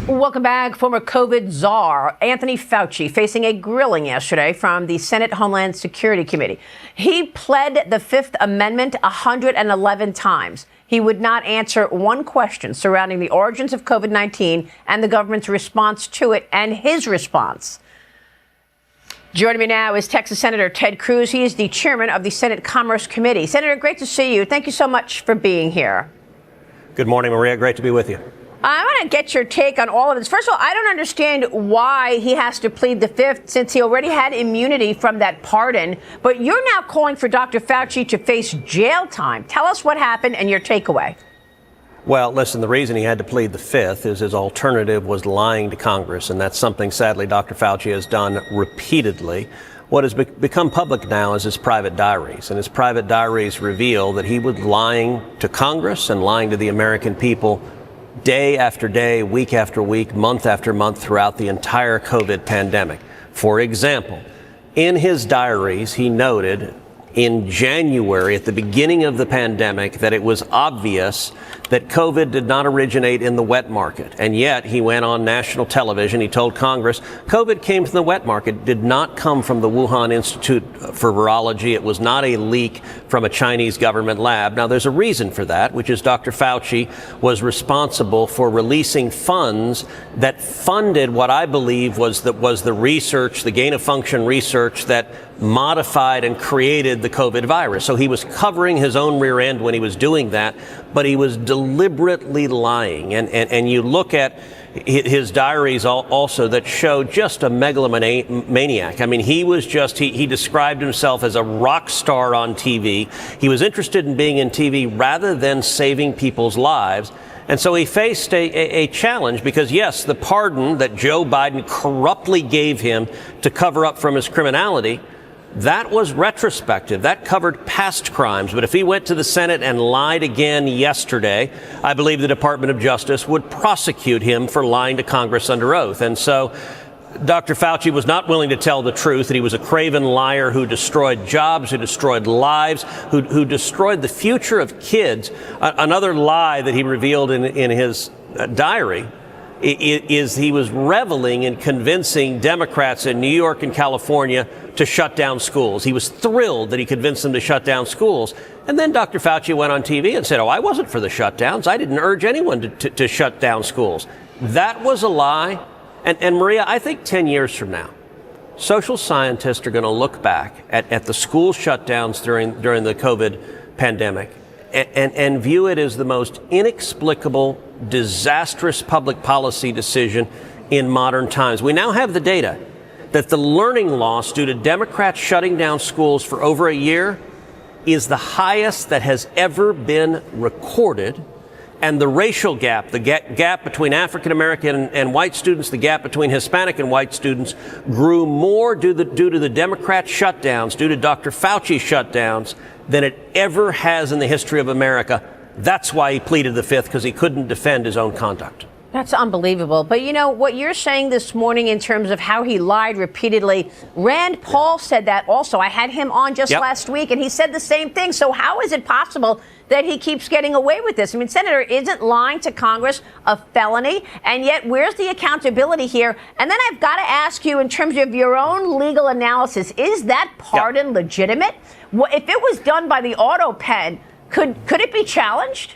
Welcome back. Former COVID czar Anthony Fauci facing a grilling yesterday from the Senate Homeland Security Committee. He pled the Fifth Amendment 111 times. He would not answer one question surrounding the origins of COVID-19 and the government's response to it and his response. Joining me now is Texas Senator Ted Cruz. He is the chairman of the Senate Commerce Committee. Senator, great to see you. Thank you so much for being here. Good morning, Maria. Great to be with you. I want to get your take on all of this. First of all, I don't understand why he has to plead the Fifth since he already had immunity from that pardon. But you're now calling for Dr. Fauci to face jail time. Tell us what happened and your takeaway. Well, listen, the reason he had to plead the Fifth is his alternative was lying to Congress. And that's something, sadly, Dr. Fauci has done repeatedly. What has become public now is his private diaries. And his private diaries reveal that he was lying to Congress and lying to the American people day after day, week after week, month after month throughout the entire COVID pandemic. For example, in his diaries, he noted in January, at the beginning of the pandemic, that it was obvious that COVID did not originate in the wet market. And yet he went on national television. He told Congress COVID came from the wet market, did not come from the Wuhan Institute for Virology. It was not a leak from a Chinese government lab. Now, there's a reason for that, which is Dr. Fauci was responsible for releasing funds that funded what I believe was the research, the gain of function research that modified and created the COVID virus. So he was covering his own rear end when he was doing that, but he was deliberately lying. And you look at his diaries also that show just a megalomaniac. I mean, he described himself as a rock star on TV. He was interested in being in TV rather than saving people's lives. And so he faced a challenge because, yes, the pardon that Joe Biden corruptly gave him to cover up from his criminality, that was retrospective. That covered past crimes. But if he went to the Senate and lied again yesterday, I believe the Department of Justice would prosecute him for lying to Congress under oath. And so Dr. Fauci was not willing to tell the truth, that he was a craven liar who destroyed jobs, who destroyed lives, who destroyed the future of kids. Another lie that he revealed in his diary is he was reveling in convincing Democrats in New York and California to shut down schools. He was thrilled that he convinced them to shut down schools. And then Dr. Fauci went on TV and said, I wasn't for the shutdowns. I didn't urge anyone to shut down schools. That was a lie. And Maria, I think 10 years from now, social scientists are going to look back at the school shutdowns during the COVID pandemic and view it as the most inexplicable, disastrous public policy decision in modern times. We now have the data that the learning loss due to Democrats shutting down schools for over a year is the highest that has ever been recorded. And the racial gap, the gap between African American and white students, the gap between Hispanic and white students grew more due to the Democrat shutdowns, due to Dr. Fauci shutdowns, than it ever has in the history of America. That's why he pleaded the Fifth, because he couldn't defend his own conduct. That's unbelievable. But, you know, what you're saying this morning in terms of how he lied repeatedly, Rand Paul said that also. I had him on just last week, and he said the same thing. So how is it possible that he keeps getting away with this? I mean, Senator, isn't lying to Congress a felony? And yet, where's the accountability here? And then I've got to ask you, in terms of your own legal analysis, is that pardon legitimate? If it was done by the auto pen, could it be challenged?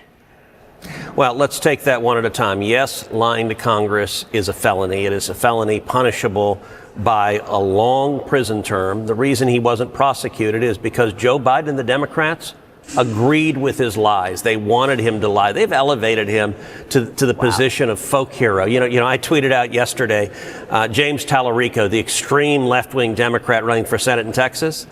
Well, let's take that one at a time. Yes, lying to Congress is a felony. It is a felony punishable by a long prison term. The reason he wasn't prosecuted is because Joe Biden and the Democrats agreed with his lies. They wanted him to lie. They've elevated him to the position of folk hero. You know, I tweeted out yesterday, James Tallarico, the extreme left-wing Democrat running for Senate in Texas.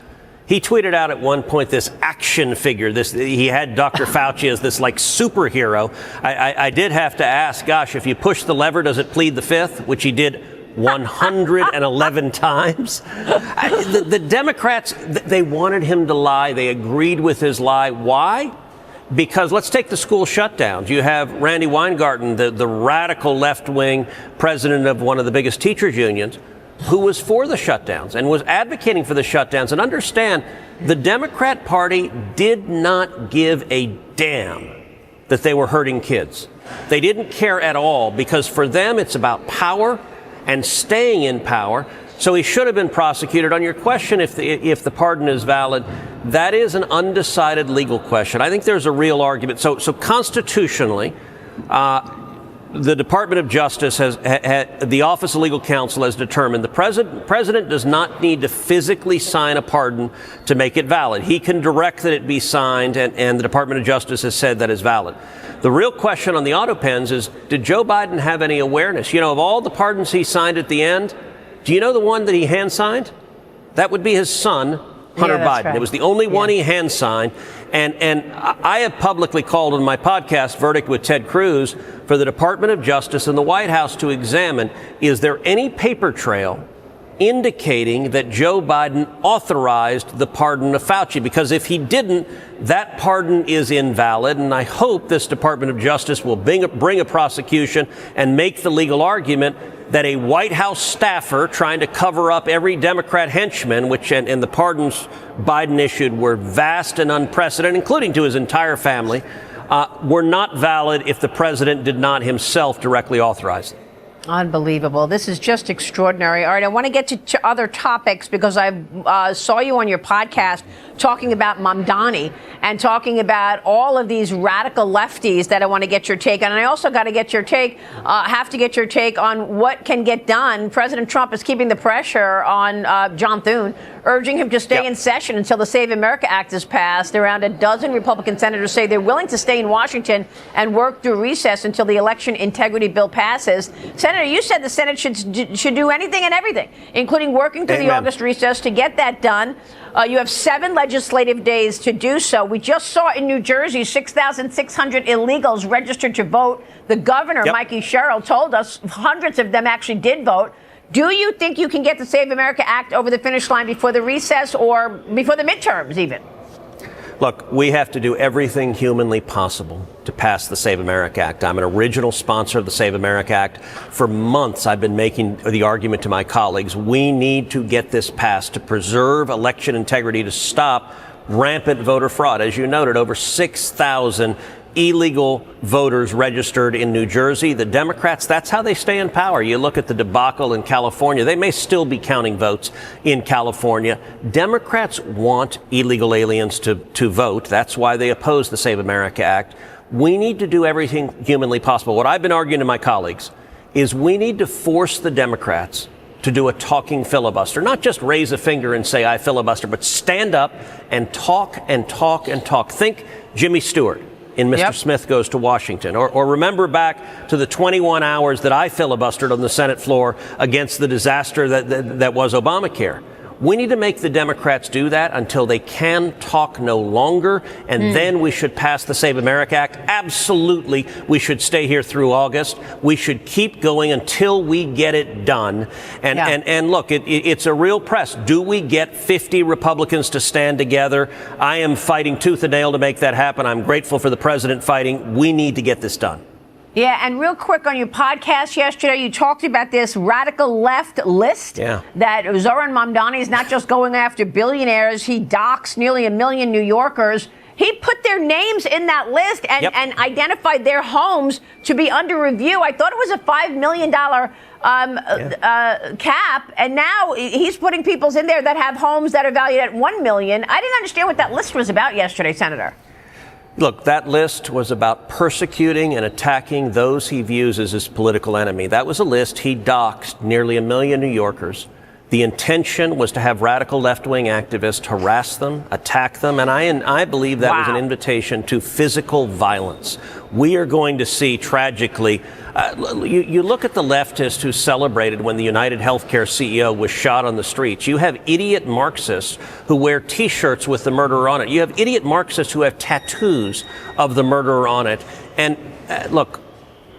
He tweeted out at one point this action figure. He had Dr. Fauci as this like superhero. I did have to ask, gosh, if you push the lever, does it plead the Fifth? Which he did 111 times. The Democrats, they wanted him to lie. They agreed with his lie. Why? Because let's take the school shutdowns. You have Randy Weingarten, the radical left-wing president of one of the biggest teachers unions, who was for the shutdowns and was advocating for the shutdowns. And understand, the Democrat Party did not give a damn that they were hurting kids. They didn't care at all, because for them it's about power and staying in power. So he should have been prosecuted. On your question, if the pardon is valid, that is an undecided legal question. I think there's a real argument. So constitutionally, the Department of Justice the Office of Legal Counsel has determined the president does not need to physically sign a pardon to make it valid. He can direct that it be signed, and the Department of Justice has said that is valid. The real question on the auto pens is, did Joe Biden have any awareness? You know, of all the pardons he signed at the end, do you know the one that he hand signed? That would be his son, Hunter Biden. Right. It was the only one he hand signed. And I have publicly called on my podcast, Verdict with Ted Cruz, for the Department of Justice and the White House to examine, is there any paper trail indicating that Joe Biden authorized the pardon of Fauci? Because if he didn't, that pardon is invalid. And I hope this Department of Justice will bring a prosecution and make the legal argument that a White House staffer trying to cover up every Democrat henchman, which and the pardons Biden issued were vast and unprecedented, including to his entire family, were not valid if the president did not himself directly authorize them. Unbelievable. This is just extraordinary. All right, I want to get to other topics, because I saw you on your podcast talking about Mamdani and talking about all of these radical lefties that I want to get your take on. And I also got to get your take, have to get your take on what can get done. President Trump is keeping the pressure on John Thune, urging him to stay in session until the Save America Act is passed. Around a dozen Republican senators say they're willing to stay in Washington and work through recess until the election integrity bill passes. Senator, you said the Senate should do anything and everything, including working through the August recess to get that done. You have 7 legislative days to do so. We just saw in New Jersey 6,600 illegals registered to vote. The governor, Mikey Sherrill, told us hundreds of them actually did vote. Do you think you can get the Save America Act over the finish line before the recess or before the midterms even? Look, we have to do everything humanly possible to pass the Save America Act. I'm an original sponsor of the Save America Act. For months, I've been making the argument to my colleagues, we need to get this passed to preserve election integrity, to stop rampant voter fraud. As you noted, over 6,000 illegal voters registered in New Jersey. The Democrats, that's how they stay in power. You look at the debacle in California. They may still be counting votes in California. Democrats want illegal aliens to vote. That's why they oppose the Save America Act. We need to do everything humanly possible. What I've been arguing to my colleagues is we need to force the Democrats to do a talking filibuster, not just raise a finger and say, I filibuster, but stand up and talk and talk and talk. Think Jimmy Stewart in Mr. Smith Goes to Washington. Or remember back to the 21 hours that I filibustered on the Senate floor against the disaster that was Obamacare. We need to make the Democrats do that until they can talk no longer, and then we should pass the Save America Act. Absolutely, we should stay here through August. We should keep going until we get it done. And look, it's a real press. Do we get 50 Republicans to stand together? I am fighting tooth and nail to make that happen. I'm grateful for the president fighting. We need to get this done. Yeah, and real quick, on your podcast yesterday, you talked about this radical left list that Zoran Mamdani is not just going after billionaires. He docks nearly 1 million New Yorkers. He put their names in that list and identified their homes to be under review. I thought it was a $5 million cap, and now he's putting people's in there that have homes that are valued at $1 million. I didn't understand what that list was about yesterday, Senator. Look, that list was about persecuting and attacking those he views as his political enemy. That was a list. He doxed nearly 1 million New Yorkers. The intention was to have radical left-wing activists harass them, attack them, and I believe that was an invitation to physical violence. We are going to see, tragically, you look at the leftists who celebrated when the United Healthcare CEO was shot on the streets. You have idiot Marxists who wear T-shirts with the murderer on it. You have idiot Marxists who have tattoos of the murderer on it. And look,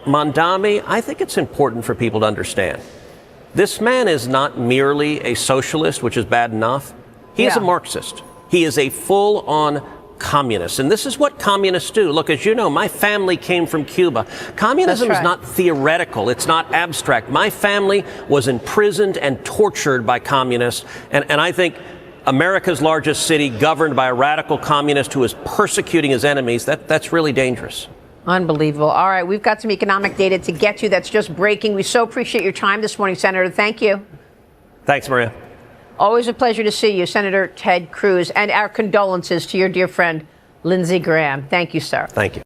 Mamdani, I think it's important for people to understand. This man is not merely a socialist, which is bad enough. He is a Marxist. He is a full-on communist. And this is what communists do. Look, as you know, my family came from Cuba. Communism is not theoretical. It's not abstract. My family was imprisoned and tortured by communists. And I think America's largest city governed by a radical communist who is persecuting his enemies, that's really dangerous. Unbelievable. All right, we've got some economic data to get to that's just breaking. We so appreciate your time this morning, Senator. Thank you. Thanks, Maria. Always a pleasure to see you, Senator Ted Cruz, and our condolences to your dear friend, Lindsey Graham. Thank you, sir. Thank you.